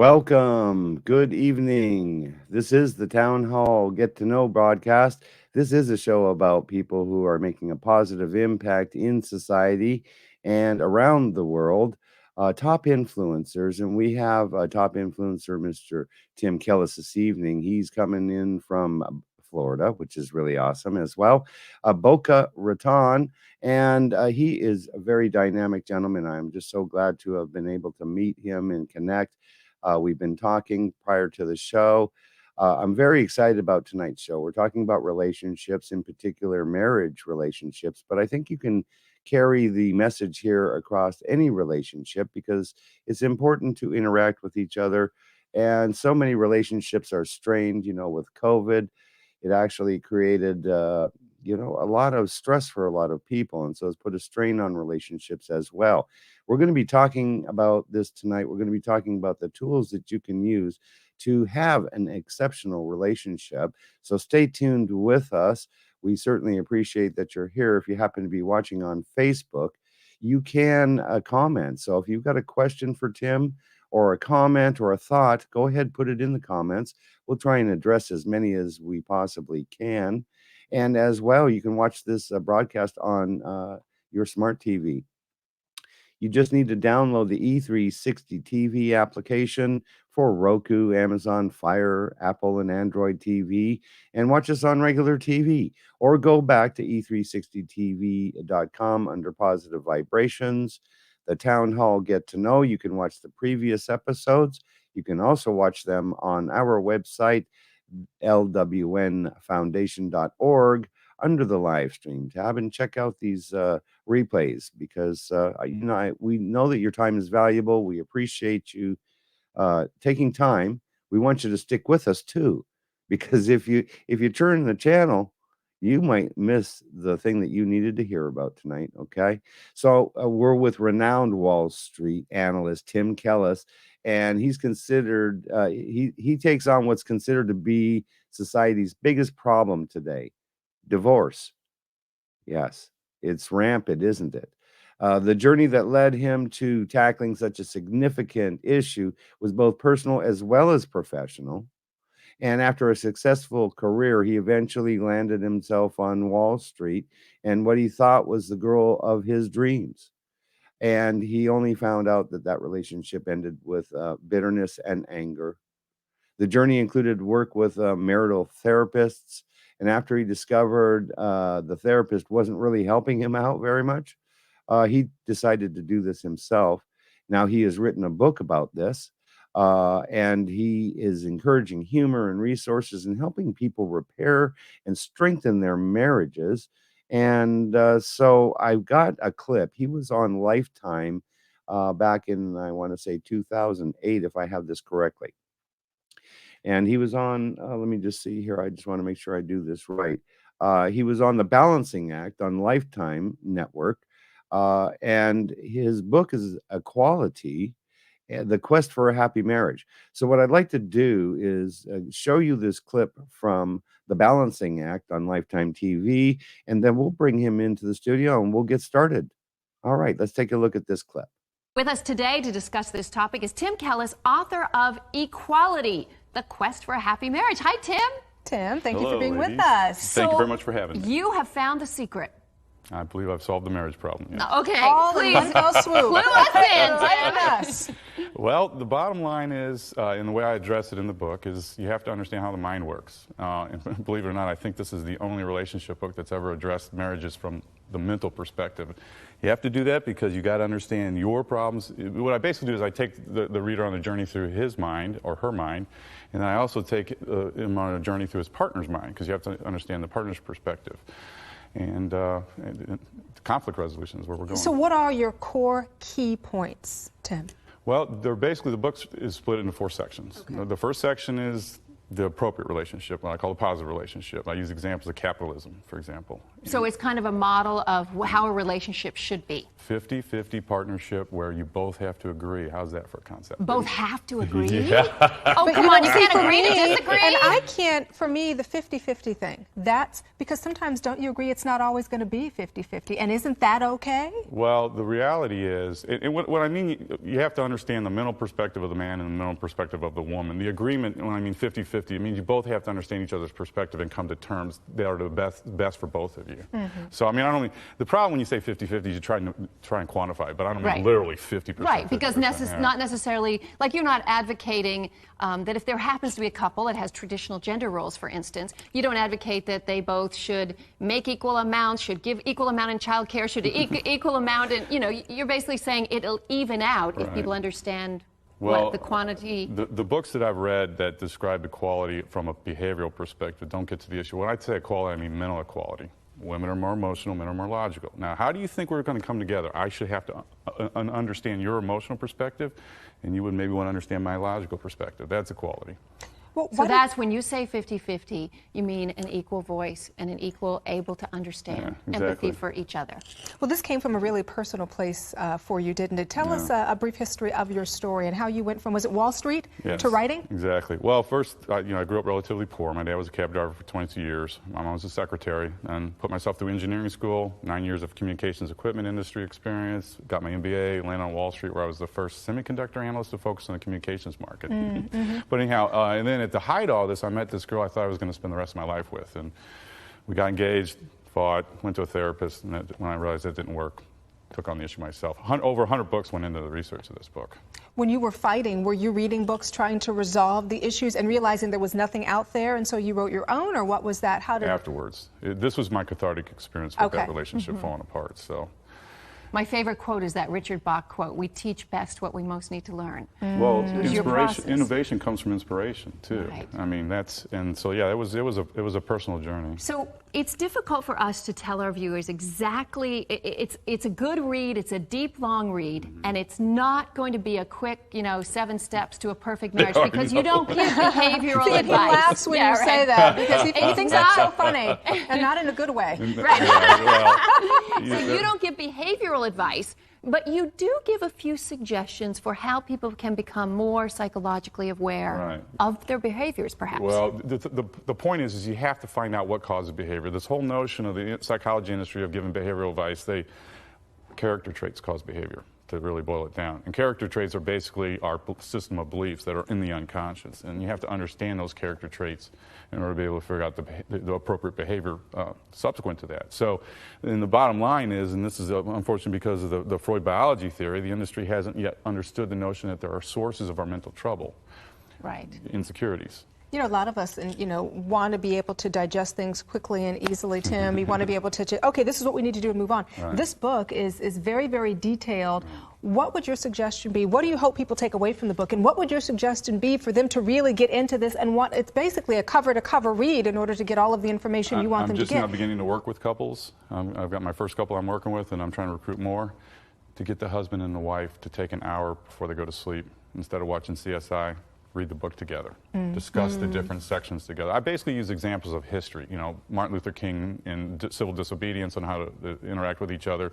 Welcome. Good evening. This is the Town Hall Get to Know broadcast. This is a show about people who are making a positive impact in society and around the world, top influencers. And we have a top influencer, Mr. Tim Kellis, this evening. He's coming in from Florida, which is really awesome as well. Boca Raton. And he is a very dynamic gentleman. I'm just so glad to have been able to meet him and connect. We've been talking prior to the show. I'm very excited about tonight's show. We're talking about relationships, in particular marriage relationships, but I think you can carry the message here across any relationship because it's important to interact with each other. And so many relationships are strained, with COVID. It actually created, a lot of stress for a lot of people. And so it's put a strain on relationships as well. We're going to be talking about this tonight. We're going to be talking about the tools that you can use to have an exceptional relationship. So stay tuned with us. We certainly appreciate that you're here. If you happen to be watching on Facebook, you can comment. So if you've got a question for Tim or a comment or a thought, go ahead, put it in the comments. We'll try and address as many as we possibly can. And as well, you can watch this broadcast on your smart TV. You just need to download the E360 TV application for Roku, Amazon Fire, Apple, and Android TV, and watch us on regular TV. Or go back to e360tv.com under Positive Vibrations. The Town Hall Get to Know. You can watch the previous episodes. You can also watch them on our website, lwnfoundation.org, under the live stream tab, and check out these replays because we know that your time is valuable. We appreciate you taking time. We want you to stick with us too, because if you turn the channel, you might miss the thing that you needed to hear about tonight. Okay, so we're with renowned Wall Street analyst Tim Kellis, and he's considered he takes on what's considered to be society's biggest problem today: divorce. Yes, it's rampant, isn't it? The journey that led him to tackling such a significant issue was both personal as well as professional. And after a successful career, he eventually landed himself on Wall Street and what he thought was the girl of his dreams. And he only found out that that relationship ended with bitterness and anger. The journey included work with marital therapists. And after he discovered the therapist wasn't really helping him out very much, he decided to do this himself. Now, he has written a book about this, and he is encouraging humor and resources and helping people repair and strengthen their marriages. And so I've got a clip. He was on Lifetime back in, I want to say, 2008, if I have this correctly. And he was on, let me just see here. I just want to make sure I do this right. He was on The Balancing Act on Lifetime Network. And his book is Equality, The Quest for a Happy Marriage. So what I'd like to do is show you this clip from The Balancing Act on Lifetime TV, and then we'll bring him into the studio and we'll get started. All right, let's take a look at this clip. With us today to discuss this topic is Tim Kellis, author of Equality, The Quest for a Happy Marriage. Hi, Tim. Tim, thank you Hello, for being ladies. with us. Thank you very much for having me. You have found the secret. I believe I've solved the marriage problem. Yes. Okay, All in please. one fell swoop. Clue us in, Right Tim. in us. Well, the bottom line is, and the way I address it in the book, is you have to understand how the mind works. And believe it or not, I think this is the only relationship book that's ever addressed marriages from the mental perspective. You have to do that because you got to understand your problems. What I basically do is I take the reader on a journey through his mind or her mind, and then I also take him on a journey through his partner's mind, because you have to understand the partner's perspective. And conflict resolution is where we're going. So what are your core key points, Tim? Well, they're basically, the book is split into 4 sections. Okay. The first section is the appropriate relationship, what I call a positive relationship. I use examples of capitalism, for example. So it's kind of a model of how a relationship should be. 50-50 partnership where you both have to agree. How's that for a concept? Both have to agree? Yeah. Oh, come on, you can't agree to disagree. And I can't, for me, the 50-50 thing, that's because sometimes don't you agree it's not always going to be 50-50? And isn't that okay? Well, the reality is, and what I mean, you have to understand the mental perspective of the man and the mental perspective of the woman. The agreement, when I mean 50-50, it means you both have to understand each other's perspective and come to terms that are the best for both of you. So, I mean, I don't mean, the problem when you say 50-50 is you try and quantify it, but I don't mean literally 50%. Right, because 50%, not necessarily, like you're not advocating that if there happens to be a couple that has traditional gender roles, for instance, you don't advocate that they both should make equal amounts, should give equal amount in child care, should equal amount in, you know, you're basically saying it'll even out if people understand what the quantity. The books that I've read that describe equality from a behavioral perspective don't get to the issue. When I say equality, I mean mental equality. Women are more emotional, men are more logical. Now, how do you think we're going to come together? I should have to understand your emotional perspective, and you would maybe want to understand my logical perspective. That's equality. Well, So that's when you say 50-50, you mean an equal voice and an equal able to understand empathy for each other. Well, this came from a really personal place for you, didn't it? Tell us a brief history of your story and how you went from, was it Wall Street to writing? Exactly. Well, first, I grew up relatively poor. My dad was a cab driver for 22 years. My mom was a secretary, and put myself through engineering school, 9 years of communications equipment industry experience, got my MBA, landed on Wall Street where I was the first semiconductor analyst to focus on the communications market. But anyhow, and then at the height of all this, I met this girl I thought I was going to spend the rest of my life with. And we got engaged, fought, went to a therapist, and when I realized that didn't work, took on the issue myself. Over 100 books went into the research of this book. When you were fighting, were you reading books trying to resolve the issues and realizing there was nothing out there, and so you wrote your own, or what was that? How did Afterwards. This was my cathartic experience with that relationship falling apart. So. My favorite quote is that Richard Bach quote, "We teach best what we most need to learn." Well, innovation comes from inspiration too. Right. I mean, and so yeah, it was a personal journey. So it's difficult for us to tell our viewers exactly. It's a good read. It's a deep, long read, and it's not going to be a quick, 7 steps to a perfect marriage because you don't give behavioral advice. He laughs when you say that because he thinks that's so funny and not in a good way. So you don't give behavioral advice, but you do give a few suggestions for how people can become more psychologically aware of their behaviors, perhaps. Well, the point is you have to find out what causes behavior. This whole notion of the psychology industry of giving behavioral advice, character traits cause behavior, to really boil it down. And character traits are basically our system of beliefs that are in the unconscious. And you have to understand those character traits in order to be able to figure out the appropriate behavior subsequent to that. So, and the bottom line is, and this is unfortunately because of the Freud biology theory, the industry hasn't yet understood the notion that there are sources of our mental trouble. Right. Insecurities. You know, a lot of us, want to be able to digest things quickly and easily, Tim. We want to be able to, okay, this is what we need to do and move on. Right. This book is very, very detailed. What would your suggestion be? What do you hope people take away from the book? And what would your suggestion be for them to really get into this and it's basically a cover-to-cover read in order to get all of the information you want them to get? I'm just now beginning to work with couples. I've got my first couple I'm working with, and I'm trying to recruit more to get the husband and the wife to take an hour before they go to sleep. Instead of watching CSI, read the book together, discuss the different sections together. I basically use examples of history, Martin Luther King in civil disobedience on how to interact with each other.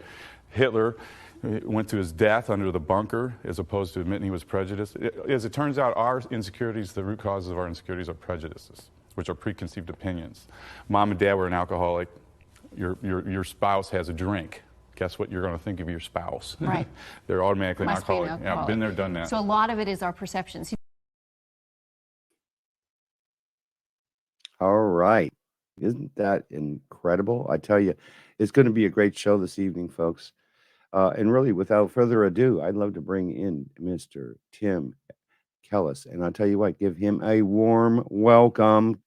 Hitler went to his death under the bunker as opposed to admitting he was prejudiced. As it turns out, our insecurities, the root causes of our insecurities are prejudices, which are preconceived opinions. Mom and dad were an alcoholic. Your spouse has a drink. Guess what you're going to think of your spouse? Right. They're automatically an alcoholic. Yeah, been there, done that. So a lot of it is our perceptions. All right. Isn't that incredible? I tell you, it's going to be a great show this evening, folks. And really, without further ado, I'd love to bring in Mr. Tim Kellis. And I'll tell you what, give him a warm welcome.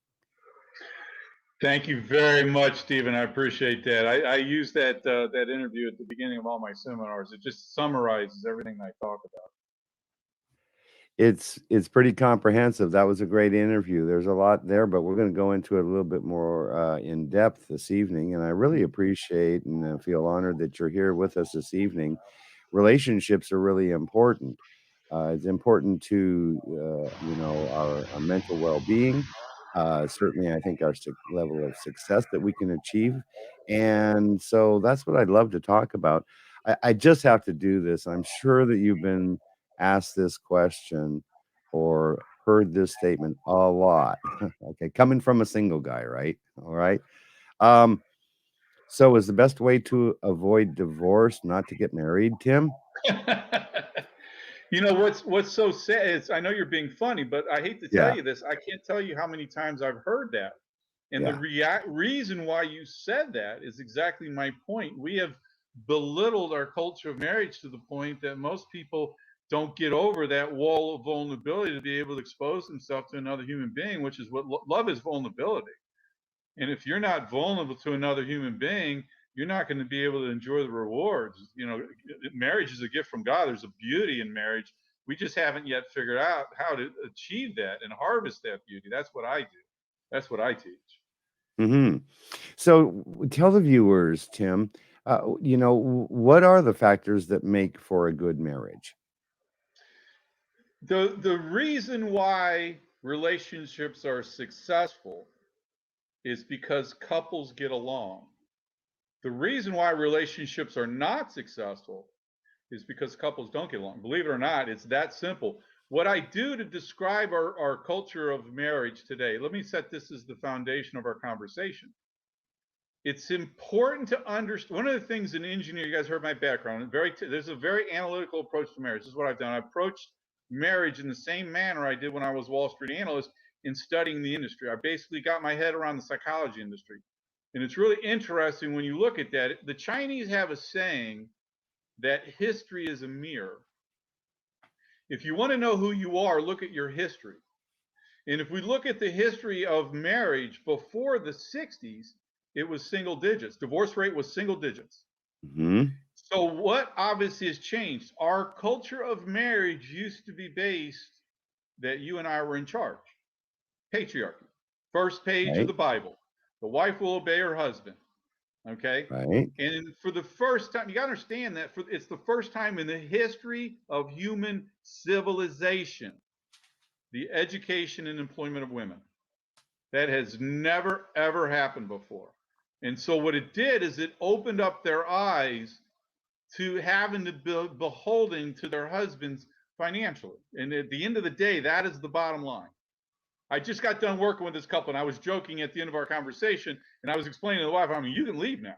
Thank you very much, Stephen. I appreciate that. I use that interview at the beginning of all my seminars. It just summarizes everything I talk about. It's pretty comprehensive. That was a great interview. There's a lot there, but we're going to go into it a little bit more in depth this evening. And I really appreciate and feel honored that you're here with us this evening. Relationships are really important. It's important to our mental well-being. Certainly, I think our level of success that we can achieve, and so that's what I'd love to talk about. I just have to do this. I'm sure that you've been asked this question or heard this statement a lot. Okay, coming from a single guy, right? All right. Um, so is the best way to avoid divorce not to get married, Tim? You know what's so sad is I know you're being funny, but I hate to tell Yeah, you this. I can't tell you how many times I've heard that. And the yeah. reason why you said that is exactly my point. We have belittled our culture of marriage to the point that most people don't get over that wall of vulnerability to be able to expose themselves to another human being, which is what love is, vulnerability. And if you're not vulnerable to another human being, you're not going to be able to enjoy the rewards. You know, marriage is a gift from God. There's a beauty in marriage. We just haven't yet figured out how to achieve that and harvest that beauty. That's what I do. That's what I teach. Mhm. So tell the viewers, Tim, what are the factors that make for a good marriage? The reason why relationships are successful is because couples get along. The reason why relationships are not successful is because couples don't get along. Believe it or not, it's that simple. What I do to describe our culture of marriage today, let me set this as the foundation of our conversation. It's important to understand one of the things in engineering, you guys heard my background, there's a very analytical approach to marriage. This is what I've done. I approached marriage in the same manner I did when I was Wall Street analyst in studying the industry. I basically got my head around the psychology industry. And it's really interesting when you look at that. The Chinese have a saying that history is a mirror. If you want to know who you are, look at your history. And if we look at the history of marriage before the 60s, it was single digits. Divorce rate was single digits. Mhm. So, what obviously has changed? Our culture of marriage used to be based that you and I were in charge. Patriarchy. First page of Right, the Bible. The wife will obey her husband. Okay. right. And for the first time, you got to understand that it's the first time in the history of human civilization, the education and employment of women. That has never, ever happened before. And so, what it did is it opened up their eyes to having to be beholden to their husbands financially. And at the end of the day, that is the bottom line. I just got done working with this couple, and I was joking at the end of our conversation, and I was explaining to the wife, I mean, you can leave now.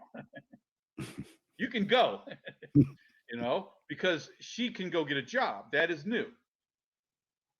You can go, because she can go get a job. That is new.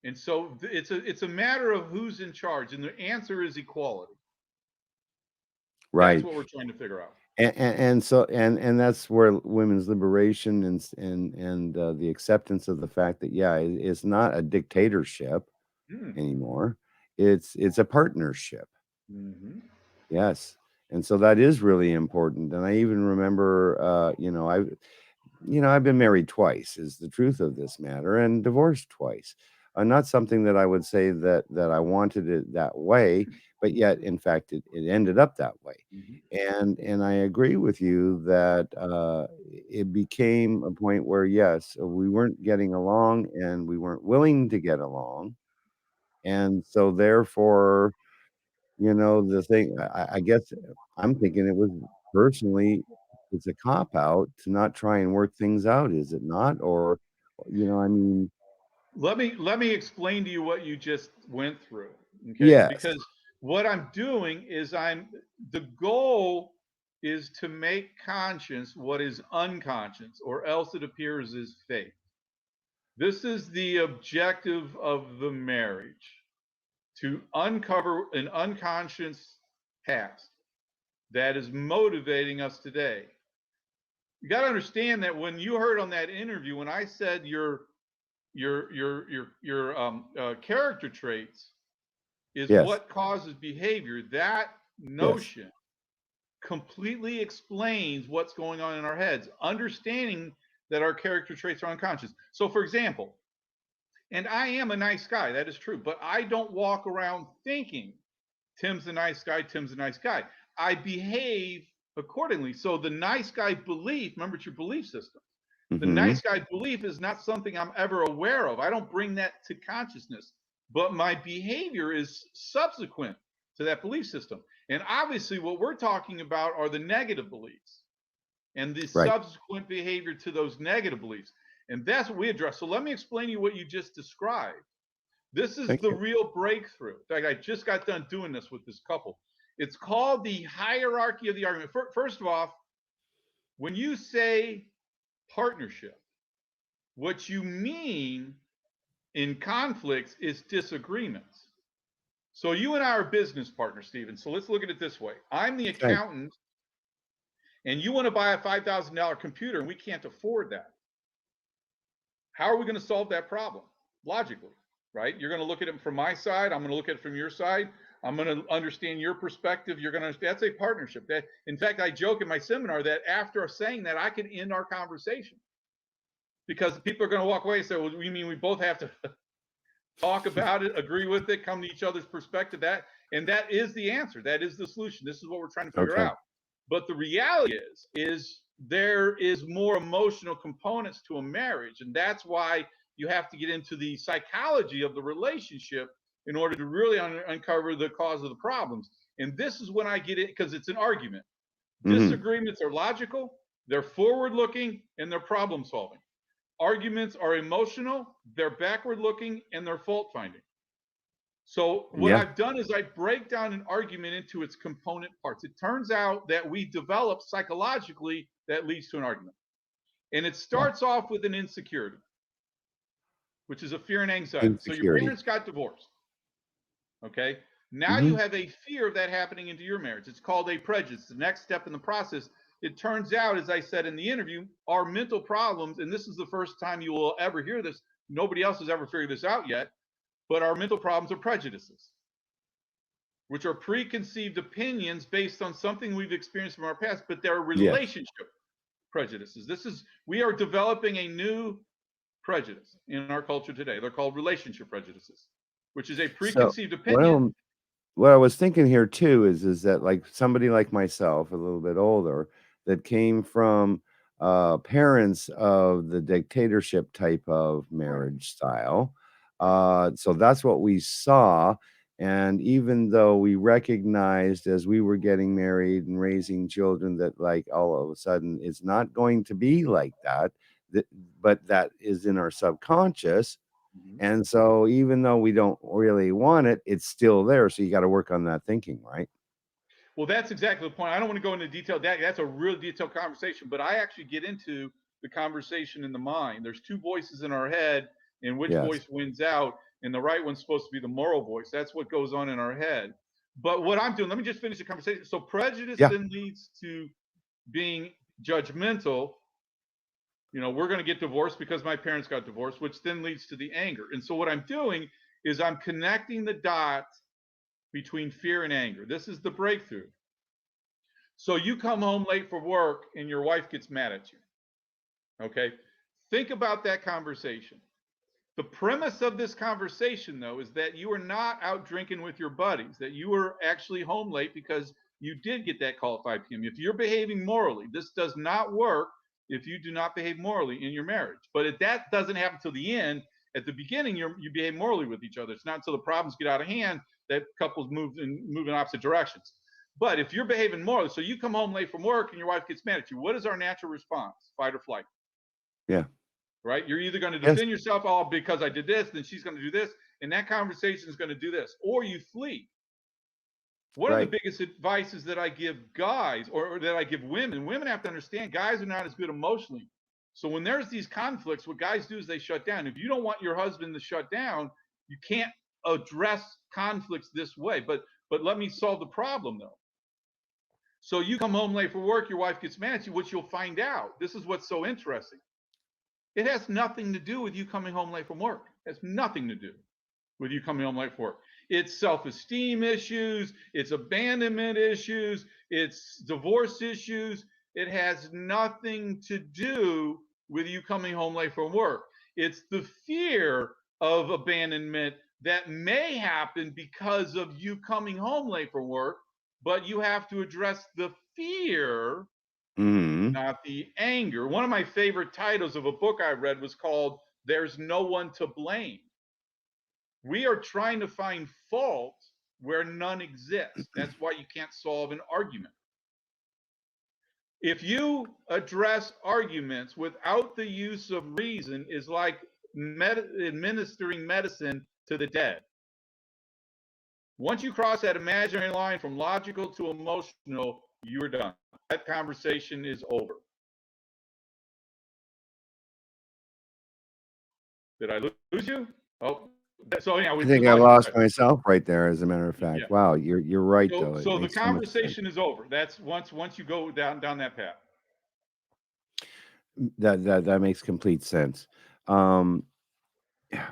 And so it's a matter of who's in charge, and the answer is equality. That's Right. what we're trying to figure out. And so and that's where women's liberation and the acceptance of the fact that, yeah, it's not a dictatorship Mm. anymore. It's a partnership. Hmm. Yes. And so that is really important. And I even remember, I've been married twice, is the truth of this matter, and divorced twice. Not something that I would say that I wanted it that way, but yet, in fact, it ended up that way. Hmm. And I agree with you that it became a point where, yes, we weren't getting along and we weren't willing to get along. And so therefore, the thing I guess I'm thinking it was personally, it's a cop out to not try and work things out, is it not? Or, I mean, Let me explain to you what you just went through, okay? yes, Because what I'm doing is the goal is to make conscious what is unconscious, or else it appears as fake. This is the objective of the marriage, to uncover an unconscious past that is motivating us today. You got to understand that when you heard on that interview, when I said your character traits is yes, what causes behavior, that yes, notion completely explains what's going on in our heads, understanding that our character traits are unconscious. So, for example, and I am a nice guy, that is true, but I don't walk around thinking Tim's a nice guy, Tim's a nice guy. I behave accordingly. So, the nice guy belief, remember, it's your belief system. The Mm-hmm. nice guy belief is not something I'm ever aware of. I don't bring that to consciousness, but my behavior is subsequent to that belief system. And obviously, what we're talking about are the negative beliefs and the Right. subsequent behavior to those negative beliefs. And that's what we address. So let me explain to you what you just described. This is Thank the you. real breakthrough. In fact, I just got done doing this with this couple. It's called the hierarchy of the argument. First of all, when you say partnership, what you mean in conflicts is disagreements. So you and I are business partners, Stephen. So let's look at it this way. I'm the Okay. accountant, and you want to buy a $5,000 computer, and we can't afford that. How are we going to solve that problem? Logically, right? You're going to look at it from my side. I'm going to look at it from your side. I'm going to understand your perspective. You're going to understand. That's a partnership. That, in fact, I joke in my seminar that after saying that, I can end our conversation because people are going to walk away and say, "Well, you mean we both have to talk about it, agree with it, come to each other's perspective?" And that is the answer. That is the solution. This is what we're trying to figure Okay. out. But the reality is there is more emotional components to a marriage, and that's why you have to get into the psychology of the relationship in order to really uncover the cause of the problems. And this is when I get it, because it's an argument. Mm-hmm. Disagreements are logical, they're forward looking, and they're problem solving. Arguments are emotional, they're backward looking, and they're fault finding. So what Yeah. I've done is I break down an argument into its component parts. It turns out that we develop psychologically that leads to an argument. And it starts off with an insecurity, which is a fear and anxiety. So your Insecurity. parents got divorced. Okay. Now Mm-hmm. you have a fear of that happening into your marriage. It's called a prejudice. The next step in the process. It turns out, as I said in the interview, our mental problems, and this is the first time you will ever hear this, nobody else has ever figured this out yet, but our mental problems are prejudices, which are preconceived opinions based on something we've experienced from our past, but they're Yes. relationship prejudices. We are developing a new prejudice in our culture today. They're called relationship prejudices, which is a So preconceived opinion. what I was thinking here too is that like somebody like myself, a little bit older, that came from parents of the dictatorship type of Right. marriage style. So that's what we saw. And even though we recognized as we were getting married and raising children that like all of a sudden it's not going to be like that, but that is in our subconscious. Mhm. And so even though we don't really want it, it's still there. So you got to work on that thinking, right? Well, that's exactly the point. I don't want to go into detail. That's a real detailed conversation, but I actually get into the conversation in the mind. There's two voices in our head, and which Yes. voice wins out, and the right one's supposed to be the moral voice. That's what goes on in our head. But what I'm doing, let me just finish the conversation. So prejudice Yeah. then leads to being judgmental. You know, we're going to get divorced because my parents got divorced, which then leads to the anger. And so what I'm doing is I'm connecting the dots between fear and anger. This is the breakthrough. So you come home late for work and your wife gets mad at you. Okay. Think about that conversation. The premise of this conversation, though, is that you are not out drinking with your buddies, that you were actually home late because you did get that call at 5 p.m. If you're behaving morally, this does not work if you do not behave morally in your marriage. But if that doesn't happen till the end, at the beginning, you behave morally with each other. It's not until the problems get out of hand that couples move in opposite directions. But if you're behaving morally, so you come home late from work and your wife gets mad at you, what is our natural response? Fight or flight. Yeah. Right? You're either going to Yes. defend yourself, oh, because I did this, then she's going to do this, and that conversation is going to do this, or you flee. One of the Right. biggest advices that I give guys, or that I give women have to understand guys are not as good emotionally. So when there's these conflicts, what guys do is they shut down. If you don't want your husband to shut down, you can't address conflicts this way. But let me solve the problem though. So you come home late for work, your wife gets mad at you, which you'll find out. This is what's so interesting. It has nothing to do with you coming home late from work. It has nothing to do with you coming home late from work. It's self-esteem issues, it's abandonment issues, it's divorce issues. It has nothing to do with you coming home late from work. It's the fear of abandonment that may happen because of you coming home late from work, but you have to address the fear Hmm. not the anger. One of my favorite titles of a book I read was called There's No One to Blame. We are trying to find fault where none exists. That's why you can't solve an argument. If you address arguments without the use of reason, is like administering medicine to the dead. Once you cross that imaginary line from logical to emotional, you're done. That conversation is over. Did I lose you? Oh, so yeah, I with think I logic. lost myself right there, as a matter of fact. Yeah. Wow, you're right, So though. It so the makes so much sense. conversation is over. That's once you go down that path. That makes complete sense. Um,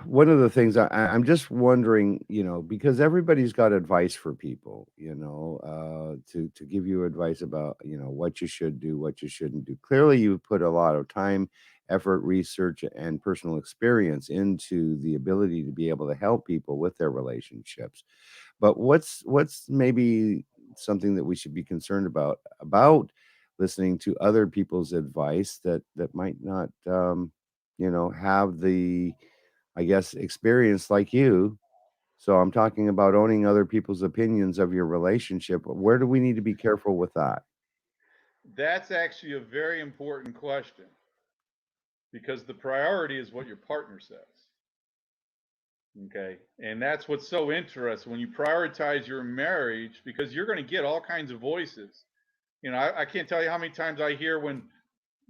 one of the things I'm just wondering, because everybody's got advice for people, to give you advice about, what you should do, what you shouldn't do. Clearly, you put a lot of time, effort, research, and personal experience into the ability to be able to help people with their relationships. But what's maybe something that we should be concerned about listening to other people's advice that might not, have the, I guess, experience like you. So I'm talking about owning other people's opinions of your relationship. Where do we need to be careful with that? That's actually a very important question because the priority is what your partner says. Okay. And that's what's so interesting when you prioritize your marriage because you're going to get all kinds of voices. I can't tell you how many times I hear when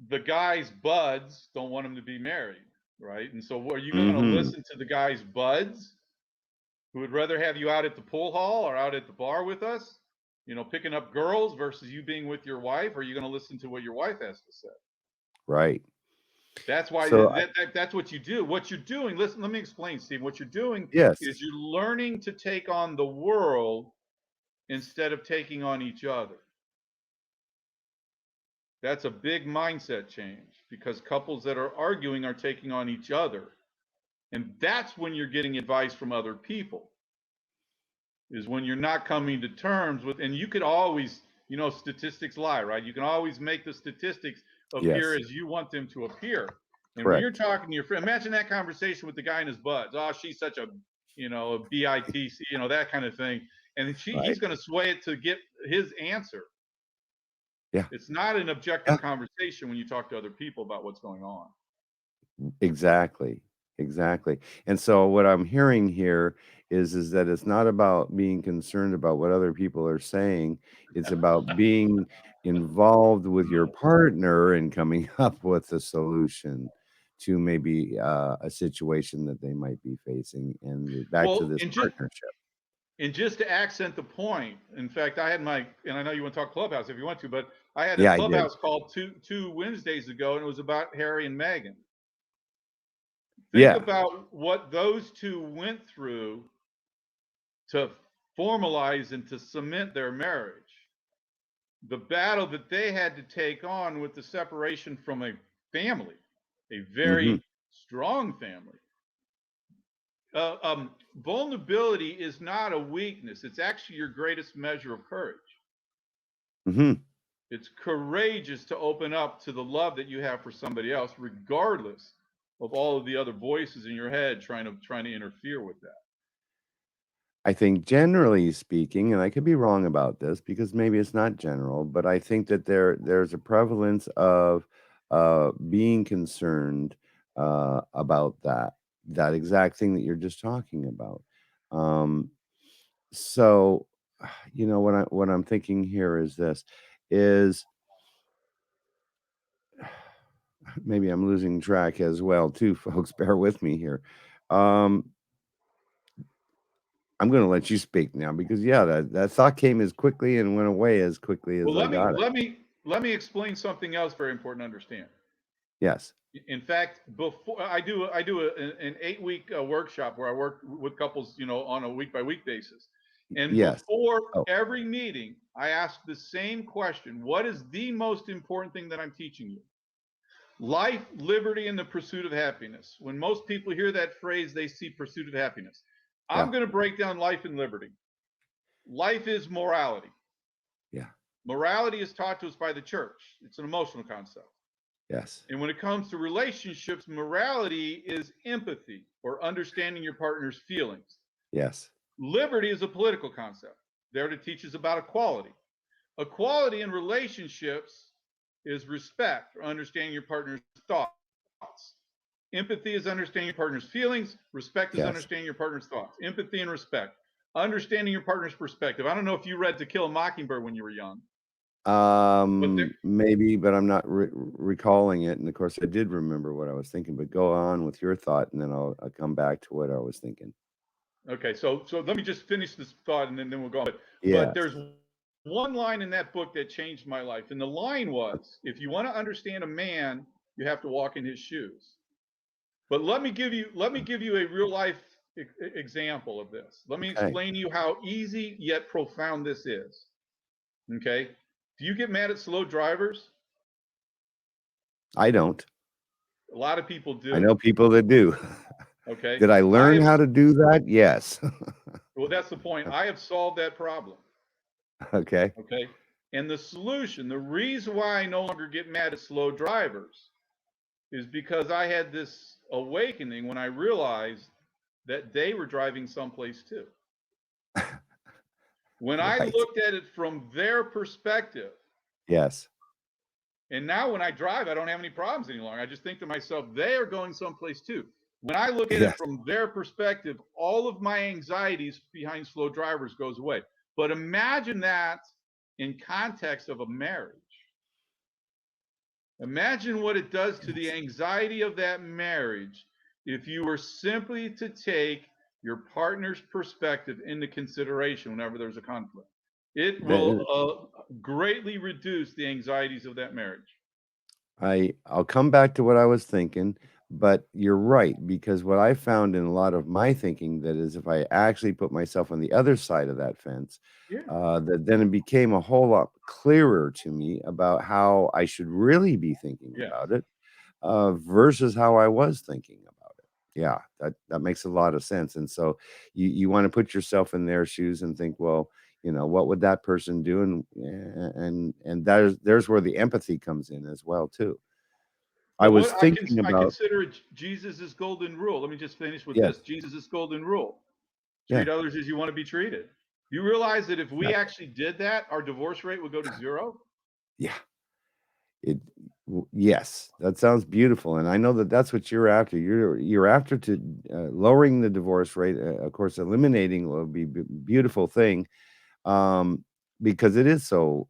the guy's buds don't want him to be married, right? And so, are you going to Mhm. listen to the guy's buds who would rather have you out at the pool hall or out at the bar with us, picking up girls versus you being with your wife? Or are you going to listen to what your wife has to say? Right. That's why So that's what you do. What you're doing, listen, let me explain, Steve. What you're doing is yes. you're learning to take on the world instead of taking on each other. That's a big mindset change because couples that are arguing are taking on each other. And that's when you're getting advice from other people, is when you're not coming to terms with, and you could always, statistics lie, right? You can always make the statistics appear Yes. as you want them to appear. And when you're Correct. talking to your friend, imagine that conversation with the guy in his buds. Oh, she's such a, a bitc, that kind of thing. And Right. he's going to sway it to get his answer. Yeah. It's not an Yeah. objective conversation when you talk to other people about what's going on. Exactly. Exactly. And so what I'm hearing here is that it's not about being concerned about what other people are saying. It's about being involved with your partner and coming up with a solution to maybe a situation that they might be facing and back to Well, this partnership. and just to accent the point, in fact, I had and I know you want to talk Clubhouse if you want to, but I had a Yeah, I did. Clubhouse call two Wednesdays ago, and it was about Harry and Meghan. Think Yeah. about what those two went through to formalize and to cement their marriage. The battle that they had to take on with the separation from a family, a Mhm. very strong family. Vulnerability is not a weakness. It's actually your greatest measure of courage. Mhm. It's courageous to open up to the love that you have for somebody else, regardless of all of the other voices in your head trying to interfere with that. I think generally speaking, and I could be wrong about this because maybe it's not general, but I think that there's a prevalence of being concerned about that exact thing that you're just talking about. Um, so, what I'm thinking here is this is maybe I'm losing track as well too, folks. Bear with me here. Um, I'm gonna let you speak now because yeah, that thought came as quickly and went away as quickly Well, as I got it. let me explain something else very important to understand. Yes. In fact, before I do an 8 week workshop where I work with couples, on a week by week basis. And Yes. before Oh, every meeting, I ask the same question: what is the most important thing that I'm teaching you? Life, liberty, and the pursuit of happiness. When most people hear that phrase, they see pursuit of happiness. yeah. I'm going to break down life and liberty. Life is morality. Yeah. Morality is taught to us by the church. It's an emotional concept. Yes. And when it comes to relationships, morality is empathy or understanding your partner's feelings. Yes. Liberty is a political concept. There to teach us about equality. Equality in relationships is respect or understanding your partner's thoughts. Empathy is understanding your partner's feelings. Respect is Yes. understanding your partner's thoughts. Empathy and respect. Understanding your partner's perspective. I don't know if you read To Kill a Mockingbird when you were young. Maybe, but I'm not recalling it. And of course, I did remember what I was thinking. But go on with your thought, and then I'll come back to what I was thinking. Okay, so let me just finish this thought, and then we'll go on. Yes. But there's one line in that book that changed my life, and the line was, "If you want to understand a man, you have to walk in his shoes." But let me give you a real life example of this. Let me Okay. explain to you how easy yet profound this is. Okay, do you get mad at slow drivers? I don't. A lot of people I do. know people that do. Okay, Did I learn how to do that? Yes. well, that's the point. I have solved that problem. Okay. Okay, and the solution, the reason why I no longer get mad at slow drivers, is because I had this awakening when I realized that they were driving someplace too. When I Right. looked at it from their perspective, Yes. and now when I drive, I don't have any problems any longer. I just think to myself, they are going someplace too. When I look at Yes. it from their perspective, all of my anxieties behind slow drivers goes away. But imagine that in context of a marriage. Imagine what it does to the anxiety of that marriage if you were simply to take your partner's perspective into consideration whenever there's a conflict. It will greatly reduce the anxieties of that marriage. I'll come back to what I was thinking, but you're right, because what I found in a lot of my thinking that is if I actually put myself on the other side of that fence, Yeah. that then it became a whole lot clearer to me about how I should really be thinking Yes. about it, versus how I was thinking about it. Yeah, that makes a lot of sense. And so you want to put yourself in their shoes and think, well, what would that person do? And there's where the empathy comes in as well too. I Well, was what thinking I about consider Jesus' golden rule. Let me just finish with yes, this. Jesus' golden rule. yeah, Treat others as you want to be treated. You realize that if we exactly. actually did that, our divorce rate would go to zero? Yeah, it yes, that sounds beautiful, and I know that that's what you're after. You're after to lowering the divorce rate. Of course, eliminating will be beautiful thing, um, because it's so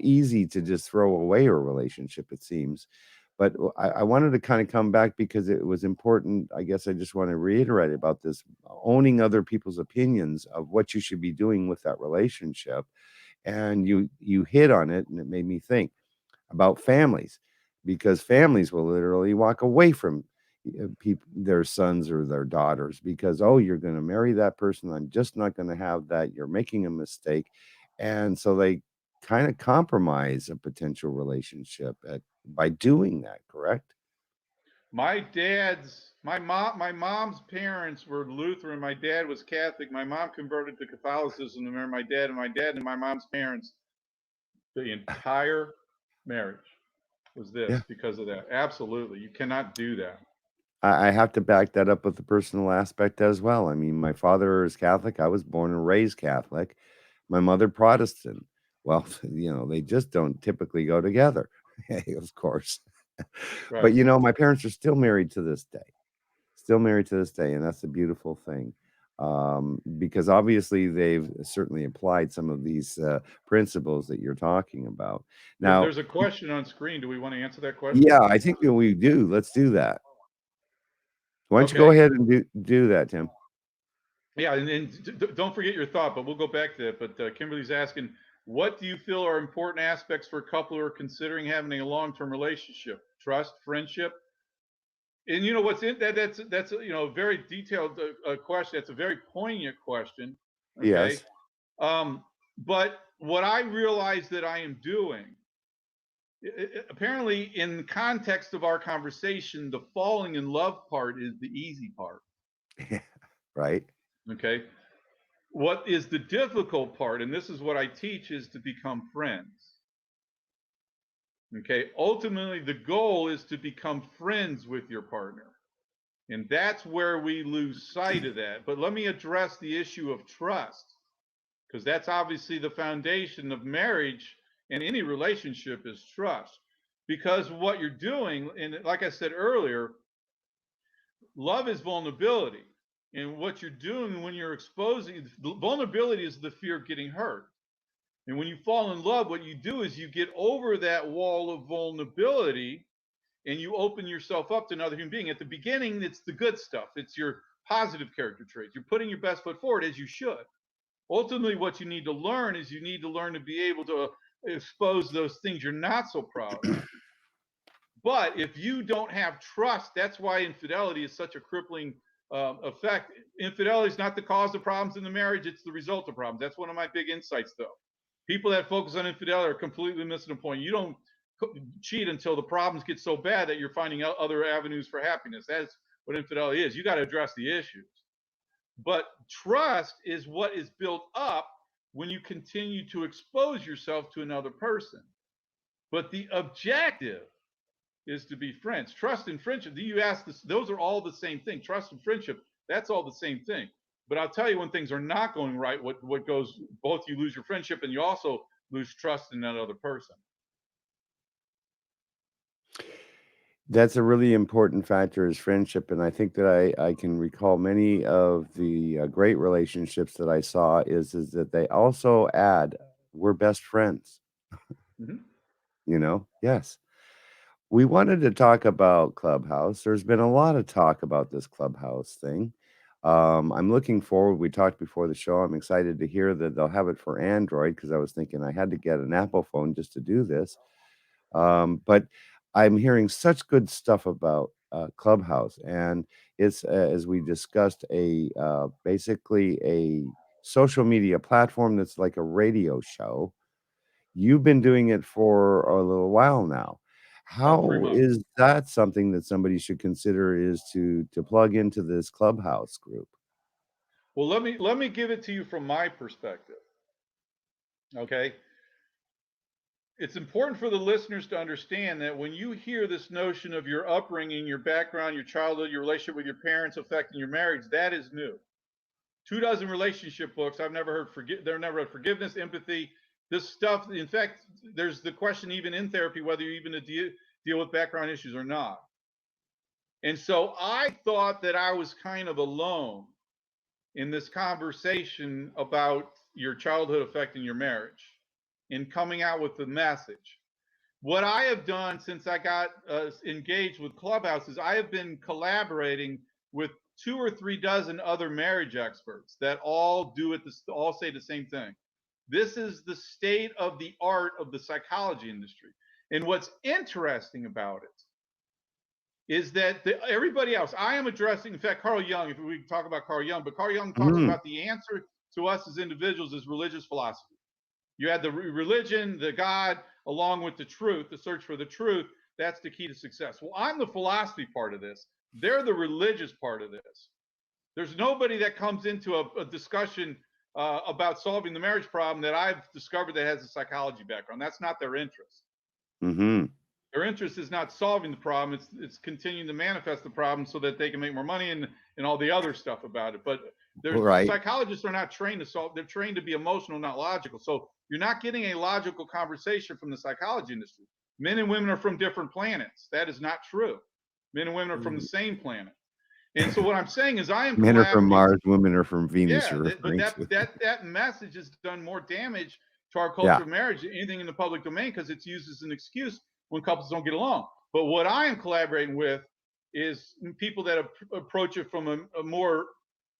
easy to just throw away a relationship. It seems. But I wanted to kind of come back because it was important. I guess I just want to reiterate about this owning other people's opinions of what you should be doing with that relationship. And you hit on it, and it made me think about families because families will literally walk away from their sons or their daughters because you're going to marry that person. I'm just not going to have that. You're making a mistake, and so they kind of compromise a potential relationship by doing that. Correct? My mom's parents were Lutheran. My dad was Catholic. My mom converted to Catholicism to marry my dad, and my dad and my mom's parents, the entire marriage was Yeah. this because of that. Absolutely. You cannot do that. I have to back that up with the personal aspect as well. I mean, my father is Catholic. I was born and raised Catholic. My mother Protestant. Well, they just don't typically go together, of course. But Right. my parents are still married to this day. Still married to this day, and that's a beautiful thing. Because obviously they've certainly applied some of these principles that you're talking about. Now, There's a question on screen. Do we want to answer that question? yeah, I think that we do. Let's do that. Why don't you go Okay. ahead and do that, Tim? Yeah, and don't forget your thought, but we'll go back to it. But Kimberly's asking, what do you feel are important aspects for a couple who are considering having a long-term relationship? Trust, friendship, and what's in that? That's a very detailed question. That's a very poignant question. Okay, Yes. but what I realize that I am doing, apparently, in the context of our conversation, the falling in love part is the easy part. Right. Okay, what is the difficult part, and this is what I teach, is to become friends. Okay. Ultimately, the goal is to become friends with your partner. And that's where we lose sight of that. But let me address the issue of trust, because that's obviously the foundation of marriage and any relationship is trust. Because what you're doing, and like I said earlier, love is vulnerability. And what you're doing when you're exposing vulnerability is the fear of getting hurt. And when you fall in love, what you do is you get over that wall of vulnerability and you open yourself up to another human being. At the beginning, it's the good stuff, it's your positive character traits. You're putting your best foot forward as you should. Ultimately, what you need to learn is you need to learn to be able to expose those things you're not so proud of. But if you don't have trust, that's why infidelity is such a crippling effect. Infidelity is not the cause of problems in the marriage, it's the result of problems. That's one of my big insights, though. People that focus on infidelity are completely missing the point. You don't cheat until the problems get so bad that you're finding out other avenues for happiness. That's what infidelity is. You got to address the issues. But trust is what is built up when you continue to expose yourself to another person. But the objective is to be friends. Trust and friendship, you ask this, those are all the same thing. Trust and friendship, that's all the same thing. But I'll tell you when things are not going right, what goes, both you lose your friendship and you also lose trust in that other person. That's a really important factor is friendship, and I think that I can recall many of the great relationships that I saw is that they also add, "We're best friends," Mhm. Yes. We wanted to talk about Clubhouse. There's been a lot of talk about this Clubhouse thing. I'm looking forward. We talked before the show. I'm excited to hear that they'll have it for Android because I was thinking I had to get an Apple phone just to do this. But I'm hearing such good stuff about Clubhouse, and it's as we discussed basically a social media platform that's like a radio show. You've been doing it for a little while now. About 3 How months. is that something that somebody should consider is to plug into this Clubhouse group? Well, let me give it to you from my perspective. Okay? It's important for the listeners to understand that when you hear this notion of your upbringing, your background, your childhood, your relationship with your parents affecting your marriage, that is new. 24 relationship books. I've never heard they're never had forgiveness, empathy, this stuff. In fact, there's the question even in therapy whether you even deal with background issues or not. And so I thought that I was kind of alone in this conversation about your childhood affecting your marriage in coming out with the message. What I have done since I got engaged with Clubhouse is I have been collaborating with 2 or 3 dozen other marriage experts that all all say the same thing. This is the state of the art of the psychology industry. And what's interesting about it is that everybody else, I am addressing, in fact, Carl Jung, if we talk about Carl Jung, but Carl Jung talks Mm, about the answer to us as individuals is religious philosophy. You had the religion, the God, along with the truth, the search for the truth. That's the key to success. Well, I'm the philosophy part of this. They're the religious part of this. There's nobody that comes into a discussion about solving the marriage problem that I've discovered that has a psychology background. That's not their interest. mhm. Their interest is not solving the problem. It's continuing to manifest the problem so that they can make more money and all the other stuff about it. But Right. psychologists are not trained to solve. They're trained to be emotional, not logical. So you're not getting a logical conversation from the psychology industry. Men and women are from different planets. That is not true. Men and women are from the Mm. same planet. And so what I'm saying is I am Men are from collaborating. Mars, women are from Venus, Yeah, you're but referring to. that message has done more damage to our culture Yeah. of marriage than anything in the public domain because it's used as an excuse when couples don't get along. But what I am collaborating with is people that approach it from a more,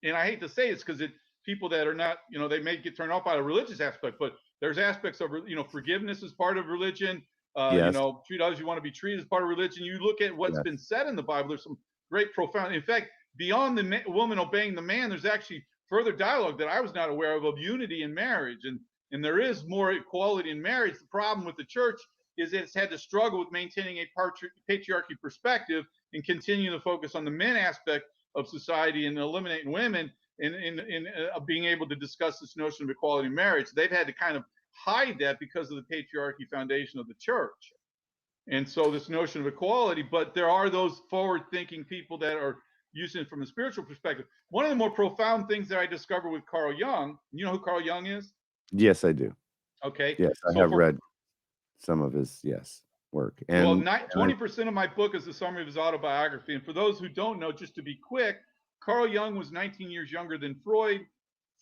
and I hate to say it's because it people that are not, they may get turned off by the religious aspect, but there's aspects of, forgiveness is part of religion. Yes. Treat others you want to be treated as part of religion. You look at what's Yes. been said in the Bible. There's some great, profound. In fact, beyond the woman obeying the man, there's actually further dialogue that I was not aware of unity in marriage, and there is more equality in marriage. The problem with the church is that it's had to struggle with maintaining a patriarchy perspective and continue to focus on the men aspect of society and eliminating women and being able to discuss this notion of equality in marriage. They've had to kind of hide that because of the patriarchy foundation of the church. And so this notion of equality, but there are those forward-thinking people that are using it from a spiritual perspective. One of the more profound things that I discovered with Carl Jung, you know who Carl Jung is? Yes, I do. Okay. Yes, I So have for read some of his work. Well, And 20% of my book is a summary of his autobiography. And for those who don't know, just to be quick, Carl Jung was 19 years younger than Freud.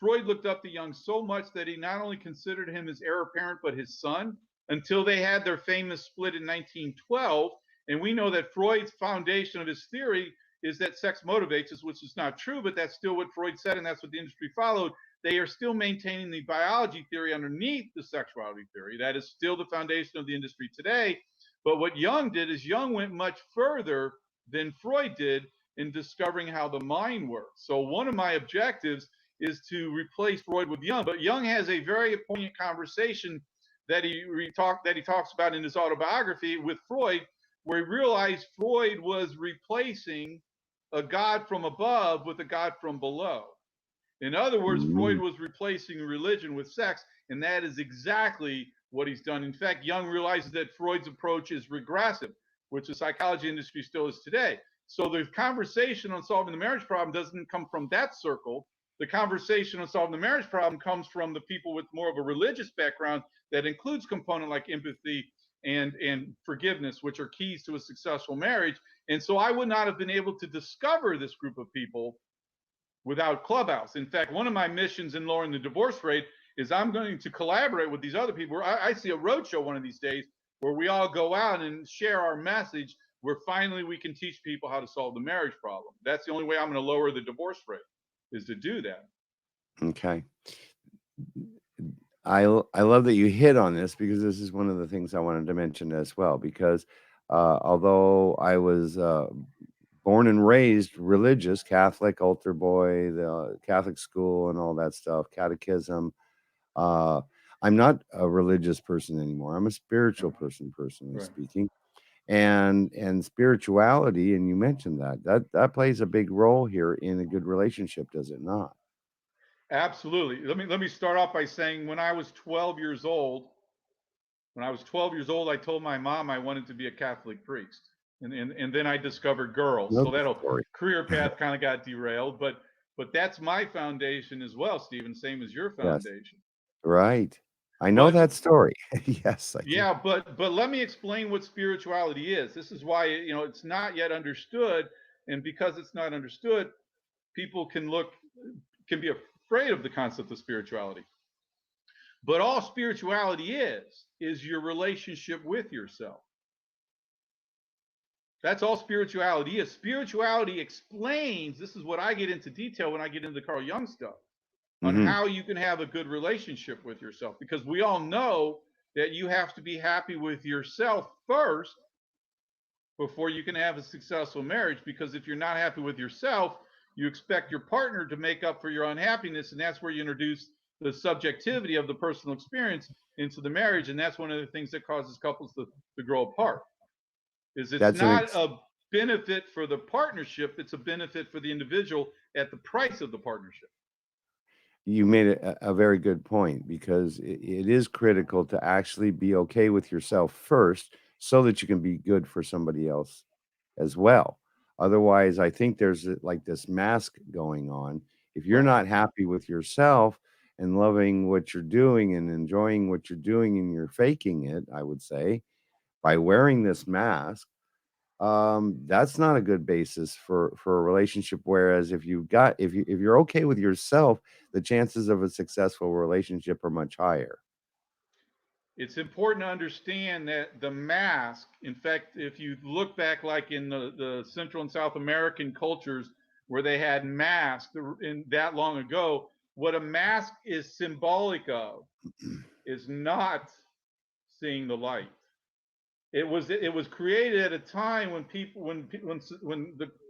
Freud looked up to Jung so much that he not only considered him his heir apparent, but his son, until they had their famous split in 1912. And we know that Freud's foundation of his theory is that sex motivates us, which is not true, but that's still what Freud said, and that's what the industry followed. They are still maintaining the biology theory underneath the sexuality theory. That is still the foundation of the industry today. But what Jung did is Jung went much further than Freud did in discovering how the mind works. So one of my objectives is to replace Freud with Jung. But Jung has a very poignant conversation that he talks about in his autobiography with Freud, where he realized Freud was replacing a God from above with a God from below. In other words, Freud mm, was replacing religion with sex, and that is exactly what he's done. In fact, Jung realizes that Freud's approach is regressive, which the psychology industry still is today. So the conversation on solving the marriage problem doesn't come from that circle. The conversation on solving the marriage problem comes from the people with more of a religious background that includes component like empathy and forgiveness, which are keys to a successful marriage. And so I would not have been able to discover this group of people without Clubhouse. In fact, one of my missions in lowering the divorce rate is I'm going to collaborate with these other people. I see a roadshow one of these days where we all go out and share our message, where finally we can teach people how to solve the marriage problem. That's the only way I'm going to lower the divorce rate, is to do that. okay. I love that you hit on this because this is one of the things I wanted to mention as well. Because although I was born and raised religious, Catholic, altar boy, the Catholic school, and all that stuff, catechism, uh, I'm not a religious person anymore. I'm a spiritual person, personally Right. speaking. And spirituality, and you mentioned that plays a big role here in a good relationship, does it not? Absolutely. Let me start off by saying when I was 12 years old, I told my mom I wanted to be a Catholic priest. And then I discovered girls. Know So the that story. career path kind of got derailed. But that's my foundation as well, Stephen, same as your Yes. foundation. Right. I know But that story. Yes, I do. yeah, but let me explain what spirituality is. This is why it's not yet understood. And because it's not understood, people can be afraid of the concept of spirituality. But all spirituality is your relationship with yourself. That's all spirituality is. Spirituality explains, this is what I get into detail when I get into Carl Jung stuff, on Hmm. how you can have a good relationship with yourself. Because we all know that you have to be happy with yourself first before you can have a successful marriage. Because if you're not happy with yourself, you expect your partner to make up for your unhappiness. And that's where you introduce the subjectivity of the personal experience into the marriage. And that's one of the things that causes couples to grow apart. Is it's That's an not ex a benefit for the partnership, it's a benefit for the individual at the price of the partnership. You made a very good point because it is critical to actually be okay with yourself first so that you can be good for somebody else as well. Otherwise, I think there's like this mask going on. If you're Right. not happy with yourself and loving what you're doing and enjoying what you're doing and you're faking it, I would say, by wearing this mask, that's not a good basis for a relationship. Whereas if you're okay with yourself, the chances of a successful relationship are much higher. It's important to understand that the mask, in fact, if you look back like in the Central and South American cultures where they had masks in that long ago, what a mask is symbolic of is not seeing the light. It was created at a time when people when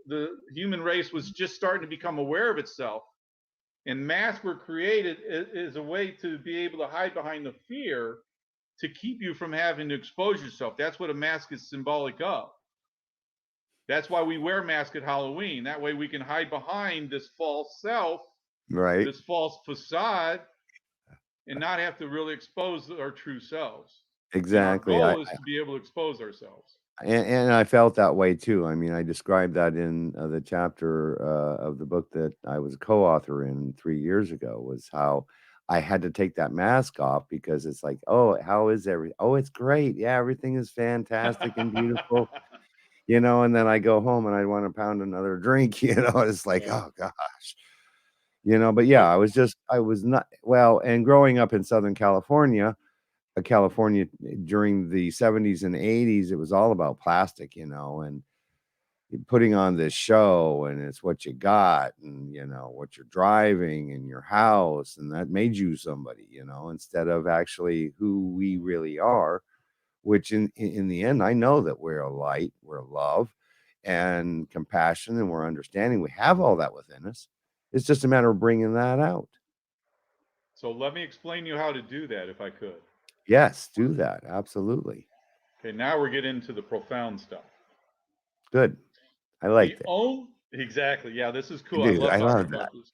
the human race was just starting to become aware of itself, and masks were created as a way to be able to hide behind the fear to keep you from having to expose yourself. That's what a mask is symbolic of. That's why we wear masks at Halloween. That way we can hide behind this false self, Right. this false facade, and not have to really expose our true selves. And our Exactly. goal is to be able to expose ourselves. And I felt that way too. I mean, I described that in the chapter of the book that I was a co-author in 3 years ago. Was how I had to take that mask off because it's like, oh, how is every? Oh, it's great. Yeah, everything is fantastic and beautiful. And then I go home and I want to pound another drink. It's like, Right. oh gosh. But yeah, Well, I was not well. And growing up in Southern California, California during the 70s and 80s, it was all about plastic, and putting on this show, and it's what you got, and what you're driving and your house, and that made you somebody, instead of actually who we really are, which in the end, I know that we're a light, we're love and compassion, and we're understanding. We have all that within us. It's just a matter of bringing that out. so let me explain to you how to do that if I could. Yes, do that. Absolutely. Okay, now we're getting into the profound stuff. Good. I The liked it. only Exactly, yeah, this is cool. I Dude, love I talking love that. about this.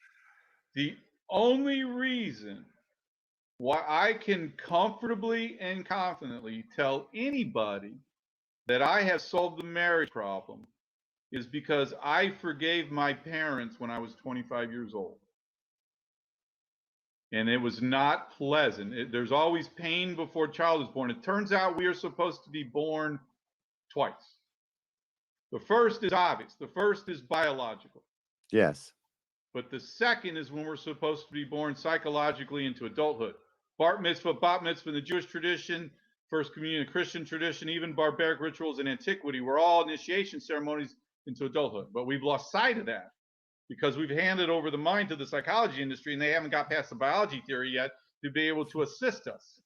The only reason why I can comfortably and confidently tell anybody that I have solved the marriage problem is because I forgave my parents when I was 25 years old. And it was not pleasant. There's always pain before a child is born. It turns out we are supposed to be born twice. The first is obvious, the first is biological. Yes. But the second is when we're supposed to be born psychologically into adulthood. Bar mitzvah, bat mitzvah in the Jewish tradition, first communion in the Christian tradition, even barbaric rituals in antiquity were all initiation ceremonies into adulthood. But we've lost sight of that because we've handed over the mind to the psychology industry and they haven't got past the biology theory yet to be able to assist us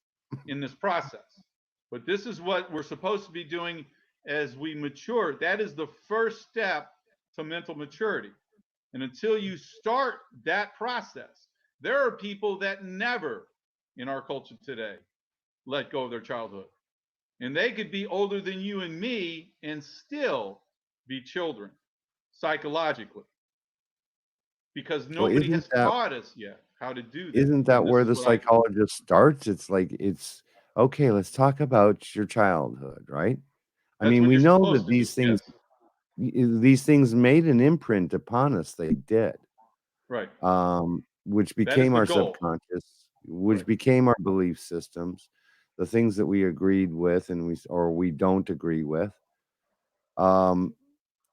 in this process. But this is what we're supposed to be doing as we mature. That is the first step to mental maturity. And until you start that process, there are people that never in our culture today let go of their childhood. And they could be older than you and me and still be children psychologically because Well, nobody has taught us yet how to do that. isn't And that this where is the what I do. psychologist starts? It's like okay, let's talk about your childhood, right? I That's mean, what we you're know supposed that to do. Yes. these things made an imprint upon us. They did. Right. Which That is became the our goal. subconscious, which Right. became our belief systems, the things that we agreed with and we don't agree with. Um,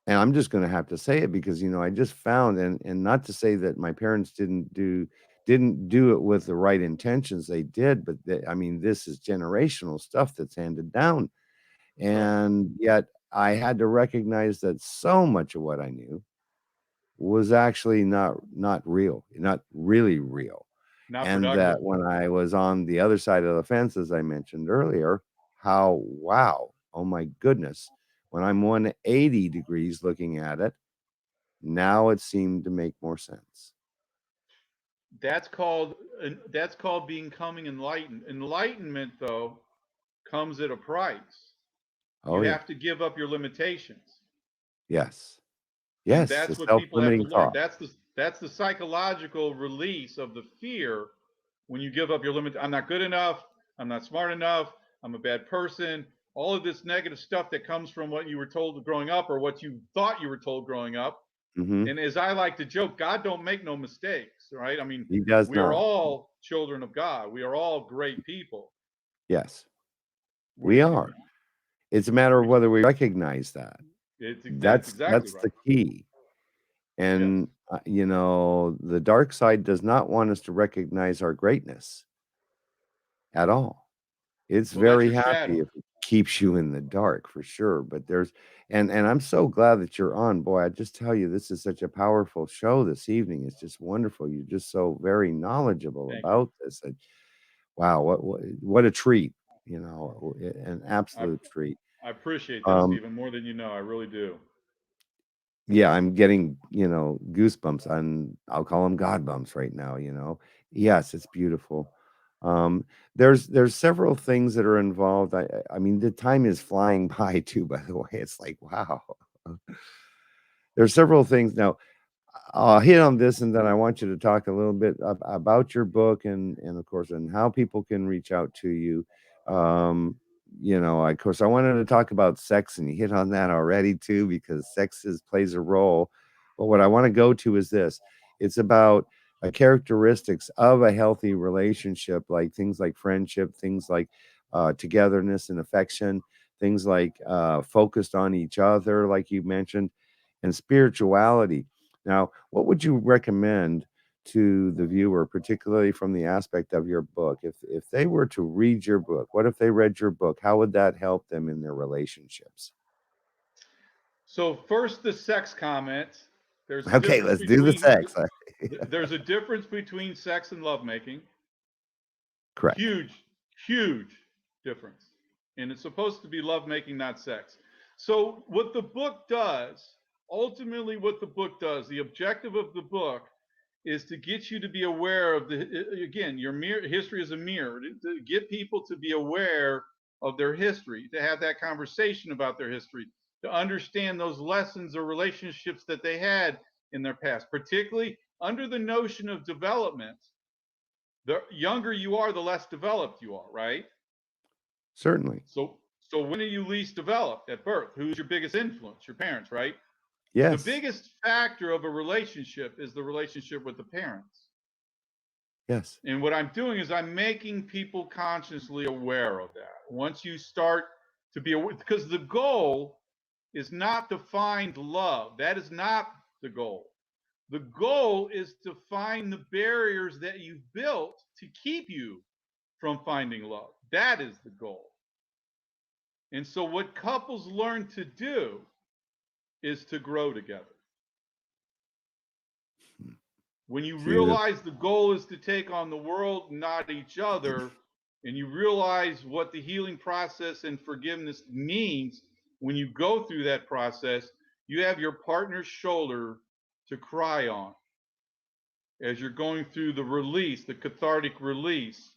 and I'm just gonna have to say it because, I just found and not to say that my parents didn't do it with the right intentions, they did, but I mean, this is generational stuff that's handed down, Right. and yet I had to recognize that so much of what I knew was actually not real, not really real, Not and that productive. when I was on the other side of the fence, as I mentioned earlier, how wow, oh my goodness, when I'm 180 degrees looking at it, now it seemed to make more sense. That's called becoming enlightened. Enlightenment, though, comes at a price. Oh, You yeah. have to give up your limitations. Yes. And Yes, the that's what people have to self-limiting learn. thought. That's the psychological release of the fear when you give up your limit. I'm not good enough. I'm not smart enough. I'm a bad person. All of this negative stuff that comes from what you were told growing up or what you thought you were told growing up. Mhm. And as I like to joke, God don't make no mistakes, right? I mean, He does we are not. all children of God. We are all great people. Yes, we We are. It's a matter of we whether we recognize that. that's That's exactly that's right. the key. Yes. And, the dark side does not want us to recognize our greatness at all. It's Well, that's very your happy shadow. if it keeps you in the dark for sure, but there's and I'm so glad that you're on. Boy, I just tell you, this is such a powerful show this evening. It's just wonderful. You're just so very knowledgeable Thank you. about this. Wow, what a treat, an I absolute treat. I appreciate that, Um, Stephen, more than you know. I really do. yeah, I'm getting, goosebumps and I'll call them God bumps right now. Yes, it's beautiful. Um, there's several things that are involved. I mean, the time is flying by too, by the way. It's like, wow. There's several things. Now, I'll hit on this and then I want you to talk a little bit about your book and of course, and how people can reach out to you. of course, I wanted to talk about sex, and you hit on that already too, because plays a role. But what I want to go to is this: it's about characteristics of a healthy relationship, like things like friendship, things like togetherness and affection, things like focused on each other, like you mentioned, and spirituality. Now, what would you recommend to the viewer, particularly from the aspect of your book? If they were to read your book, what if they read your book? How would that help them in their relationships? So first, the sex comment. There's a Okay, difference let's do the between sex. there's a difference between sex and lovemaking. Correct. Huge, huge difference. And it's supposed to be lovemaking, not sex. So what the book does, ultimately what the book does, the objective of the book is to get you to be aware of again, your history is a mirror, to get people to be aware of their history, to have that conversation about their history, to understand those lessons or relationships that they had in their past, particularly under the notion of development. The younger you are, the less developed you are, right? Certainly. So when are you least developed? At birth. Who's your biggest influence? Your parents, right? The Yes. biggest factor of a relationship is the relationship with the parents. Yes. And what I'm doing is I'm making people consciously aware of that. Once you start to be aware, because the goal is not to find love. That is not the goal. The goal is to find the barriers that you've built to keep you from finding love. That is the goal. And so, what couples learn to do is to grow together. When you See that? realize the goal is to take on the world, not each other, and you realize what the healing process and forgiveness means, when you go through that process, you have your partner's shoulder to cry on as you're going through the release, the cathartic release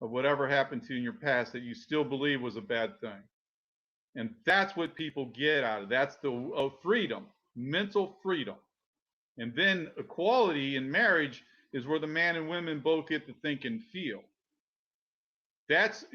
of whatever happened to you in your past that you still believe was a bad thing. And that's what people get out of it. That's the freedom, mental freedom. And then equality in marriage is where the man and women both get to think and feel. That's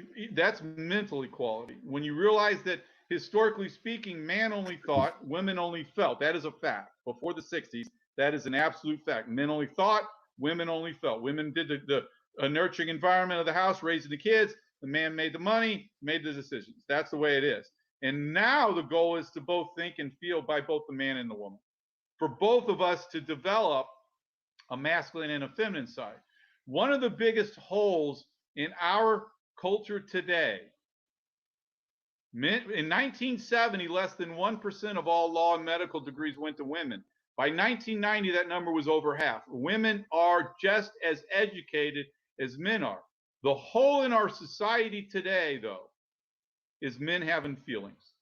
mental equality. When you realize that historically speaking, man only thought, women only felt. That is a fact. Before the 60s, that is an absolute fact. Men only thought, women only felt. Women did the nurturing environment of the house, raising the kids. The man made the money, made the decisions. That's the way it is. And now the goal is to both think and feel by both the man and the woman. For both of us to develop a masculine and a feminine side. One of the biggest holes in our culture today, in 1970, less than 1% of all law and medical degrees went to women. By 1990, that number was over half. Women are just as educated as men are. The hole in our society today, though, is men having feelings.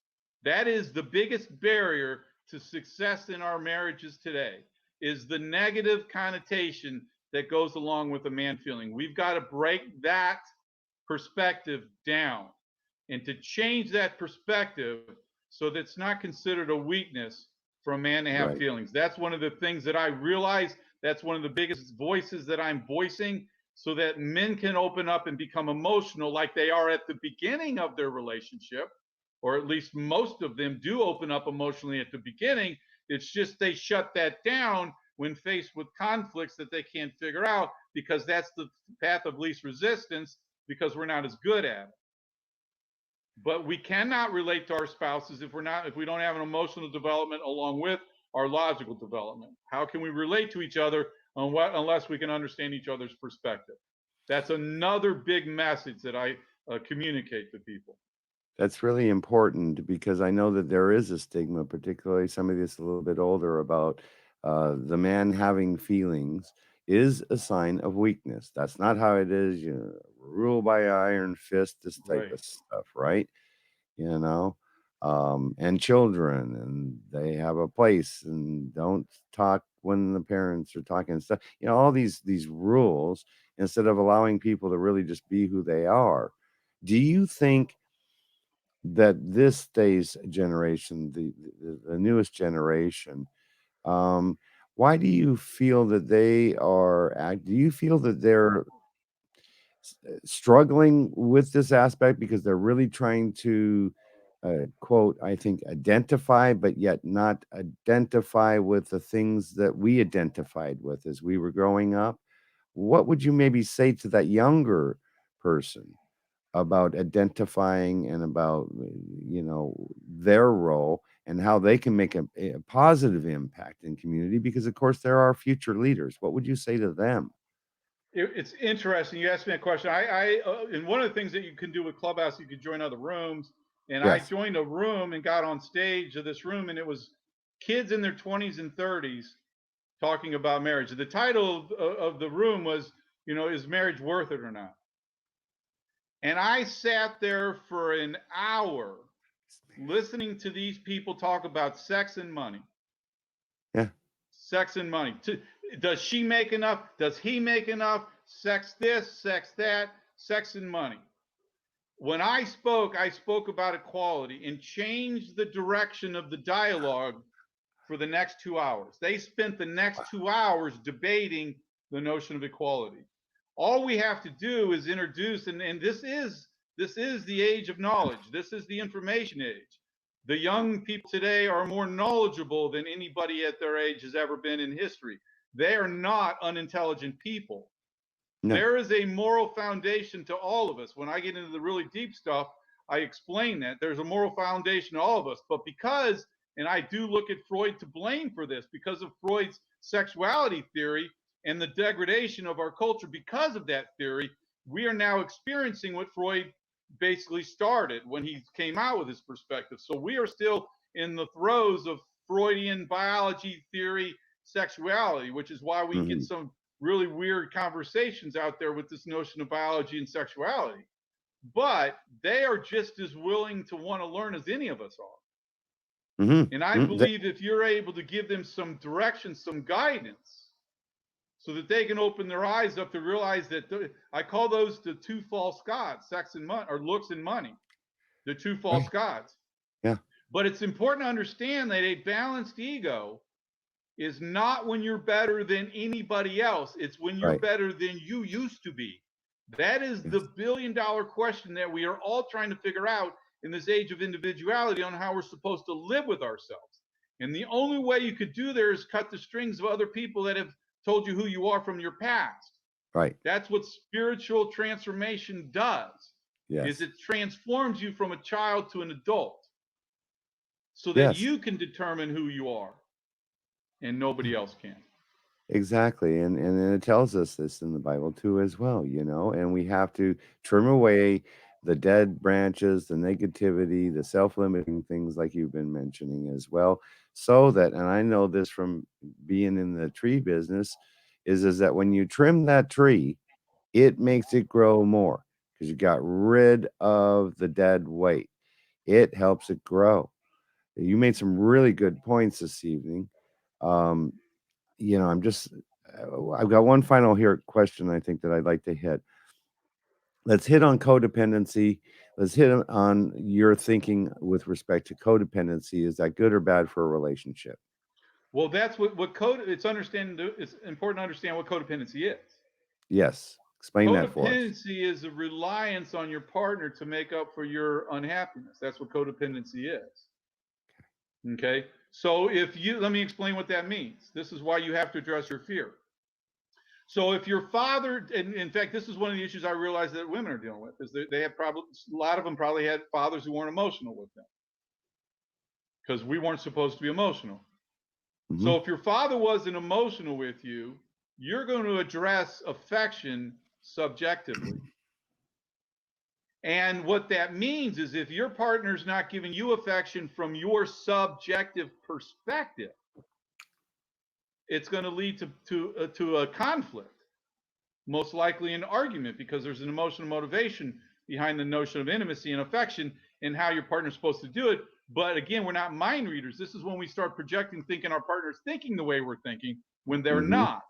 That is the biggest barrier to success in our marriages today, is the negative connotation that goes along with a man feeling. We've got to break that perspective down and to change that perspective so that it's not considered a weakness for a man to have Right. feelings. That's one of the things that I realize. That's one of the biggest voices that I'm voicing so that men can open up and become emotional like they are at the beginning of their relationship, or at least most of them do open up emotionally at the beginning. It's just they shut that down when faced with conflicts that they can't figure out, because that's the path of least resistance, because we're not as good at it. But we cannot relate to our spouses if we don't have an emotional development along with our logical development. How can we relate to each other unless we can understand each other's perspective? That's another big message that I communicate to people. That's really important, because I know that there is a stigma, particularly somebody that's a little bit older, about the man having feelings is a sign of weakness. That's not how it is. Rule by iron fist, this type Right. of stuff, right? You know, and children, and they have a place, and don't talk when the parents are talking and stuff. All these rules, instead of allowing people to really just be who they are. Do you think that this day's generation, the newest generation, um, why do you feel that they are do you feel that they're struggling with this aspect because they're really trying to, quote, I think, identify, but yet not identify with the things that we identified with as we were growing up. What would you maybe say to that younger person about identifying and about, their role and how they can make a positive impact in community? Because, of course, there are future leaders. What would you say to them? It's interesting. You asked me a question. And one of the things that you can do with Clubhouse, you can join other rooms. And I Yes. joined a room and got on stage of this room, and it was kids in their 20s and 30s talking about marriage. The title of the room was, is marriage worth it or not? And I sat there for an hour listening to these people talk about sex and money. Yeah. Sex and money. Does she make enough? Does he make enough? Sex this, sex that, sex and money. When I spoke about equality and changed the direction of the dialogue for the next 2 hours. They spent the next 2 hours debating the notion of equality. All we have to do is introduce, and this is the age of knowledge. This is the information age. The young people today are more knowledgeable than anybody at their age has ever been in history. They are not unintelligent people. No. There is a moral foundation to all of us. When I get into the really deep stuff, I explain that there's a moral foundation to all of us. But because, and I do look at Freud to blame for this, because of Freud's sexuality theory and the degradation of our culture because of that theory, we are now experiencing what Freud basically started when he came out with his perspective. So we are still in the throes of Freudian biology theory sexuality, which is why we get some really weird conversations out there with this notion of biology and sexuality. But they are just as willing to want to learn as any of us are. And I believe if you're able to give them some direction, some guidance, so that they can open their eyes up to realize that I call those the two false gods, sex and money, or looks and money, the two false gods. Yeah. But it's important to understand that a balanced ego is not when you're better than anybody else. It's when you're better than you used to be. That is the billion-dollar question that we are all trying to figure out in this age of individuality on how we're supposed to live with ourselves. And the only way you could do there is cut the strings of other people that have told you who you are from your past. Right. That's what spiritual transformation does. Yes. Is it transforms you from a child to an adult so that you can determine who you are and nobody else can. Exactly. And it tells us this in the Bible too as well, and we have to trim away the dead branches, the negativity, the self-limiting things like you've been mentioning as well, so that, and I know this from being in the tree business, is that when you trim that tree, it makes it grow more because you got rid of the dead weight. It helps it grow. You made some really good points this evening. I'm just, I've got one final question I think that I'd like to hit. Let's hit on codependency. Let's hit on your thinking with respect to codependency. Is that good or bad for a relationship? Well, that's what it's important to understand what codependency is. Yes. Explain that for us. Codependency is a reliance on your partner to make up for your unhappiness. That's what codependency is. Okay. So let me explain what that means. This is why you have to address your fear. So if your father, and in fact, this is one of the issues I realize that women are dealing with, is that they have a lot of them probably had fathers who weren't emotional with them because we weren't supposed to be emotional. So if your father wasn't emotional with you, you're going to address affection subjectively. And what that means is if your partner's not giving you affection from your subjective perspective, it's going to lead to a conflict, most likely an argument, because there's an emotional motivation behind the notion of intimacy and affection and how your partner's supposed to do it. But again, we're not mind readers. This is when we start projecting, thinking our partner's thinking the way we're thinking when they're not.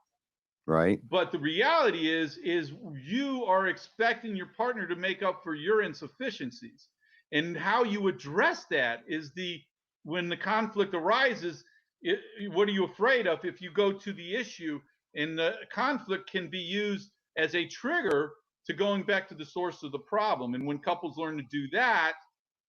Right. But the reality is you are expecting your partner to make up for your insufficiencies. And how you address that is when the conflict arises, what are you afraid of? If you go to the issue, and the conflict can be used as a trigger to going back to the source of the problem. And when couples learn to do that,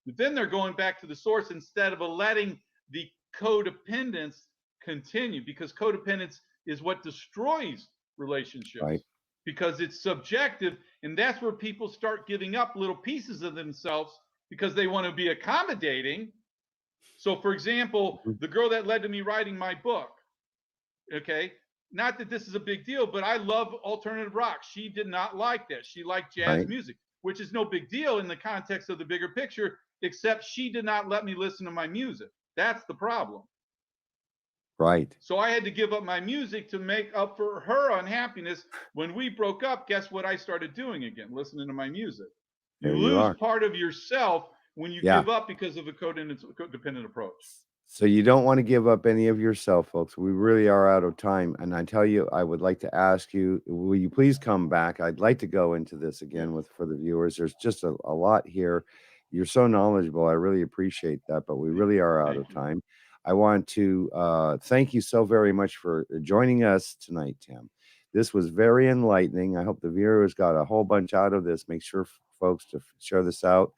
then they're going back to the source instead of letting the codependence continue, because codependence is what destroys relationships, Right. because it's subjective. And that's where people start giving up little pieces of themselves because they want to be accommodating. So, for example, the girl that led to me writing my book, okay, not that this is a big deal, but I love alternative rock. She did not like that. She liked jazz Right. music, which is no big deal in the context of the bigger picture, except she did not let me listen to my music. That's the problem. Right. So I had to give up my music to make up for her unhappiness. When we broke up, guess what I started doing again? Listening to my music. You There you lose are. part of yourself when you Yeah. give up because of a codependent approach. So you don't want to give up any of yourself, folks. We really are out of time. And I tell you, I would like to ask you, will you please come back? I'd like to go into this again for the viewers. There's just a lot here. You're so knowledgeable. I really appreciate that, but we really are out Thank of you. time. I want to thank you so very much for joining us tonight, Tim. This was very enlightening. I hope the viewers got a whole bunch out of this. Make sure, folks, to share this out.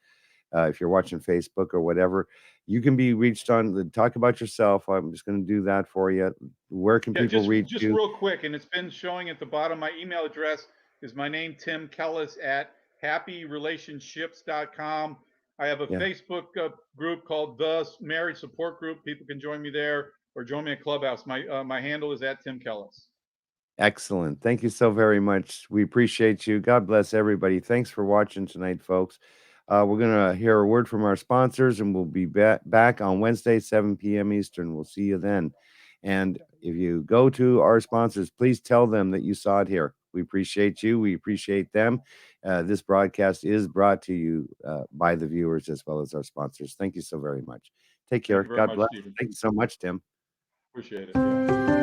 If you're watching Facebook or whatever, you can be reached on talk about yourself. I'm just going to do that for you. Where can Yeah, people reach just you? real quick, and it's been showing at the bottom. My email address is my name, Tim Kellis, at happyrelationships.com. I have a Yeah. Facebook group called the Marriage Support Group. People can join me there or join me at Clubhouse. My handle is at Tim Kellis. Excellent. Thank you so very much. We appreciate you. God bless everybody. Thanks for watching tonight, folks. We're going to hear a word from our sponsors, and we'll be back on Wednesday, 7 p.m. Eastern. We'll see you then. And if you go to our sponsors, please tell them that you saw it here. We appreciate you. We appreciate them. This broadcast is brought to you by the viewers as well as our sponsors. Thank you so very much. Take care. Thank you very God much, bless. Stephen. Thank you so much, Tim. Appreciate it. Yeah.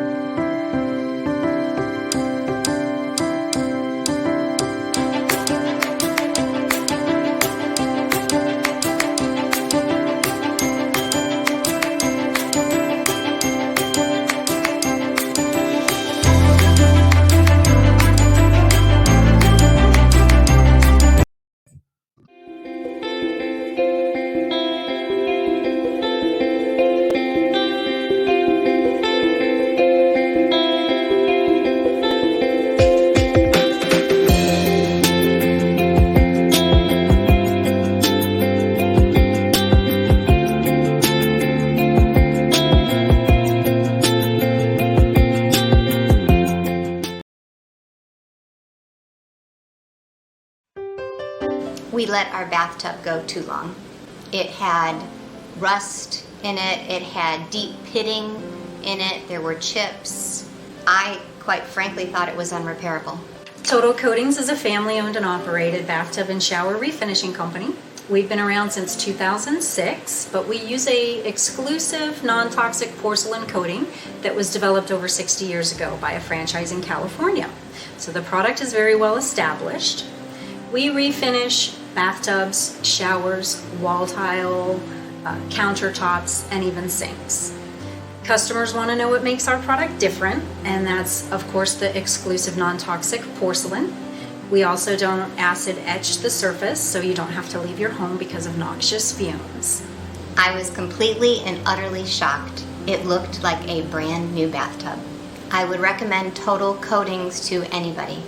We let our bathtub go too long. It had rust in it, it had deep pitting in it, there were chips. I, quite frankly, thought it was unrepairable. Total Coatings is a family-owned and operated bathtub and shower refinishing company. We've been around since 2006, but we use a exclusive non-toxic porcelain coating that was developed over 60 years ago by a franchise in California. So the product is very well established. We refinish bathtubs, showers, wall tile, countertops, and even sinks. Customers want to know what makes our product different, and that's, of course, the exclusive non-toxic porcelain. We also don't acid etch the surface, so you don't have to leave your home because of noxious fumes. I was completely and utterly shocked. It looked like a brand new bathtub. I would recommend Total Coatings to anybody.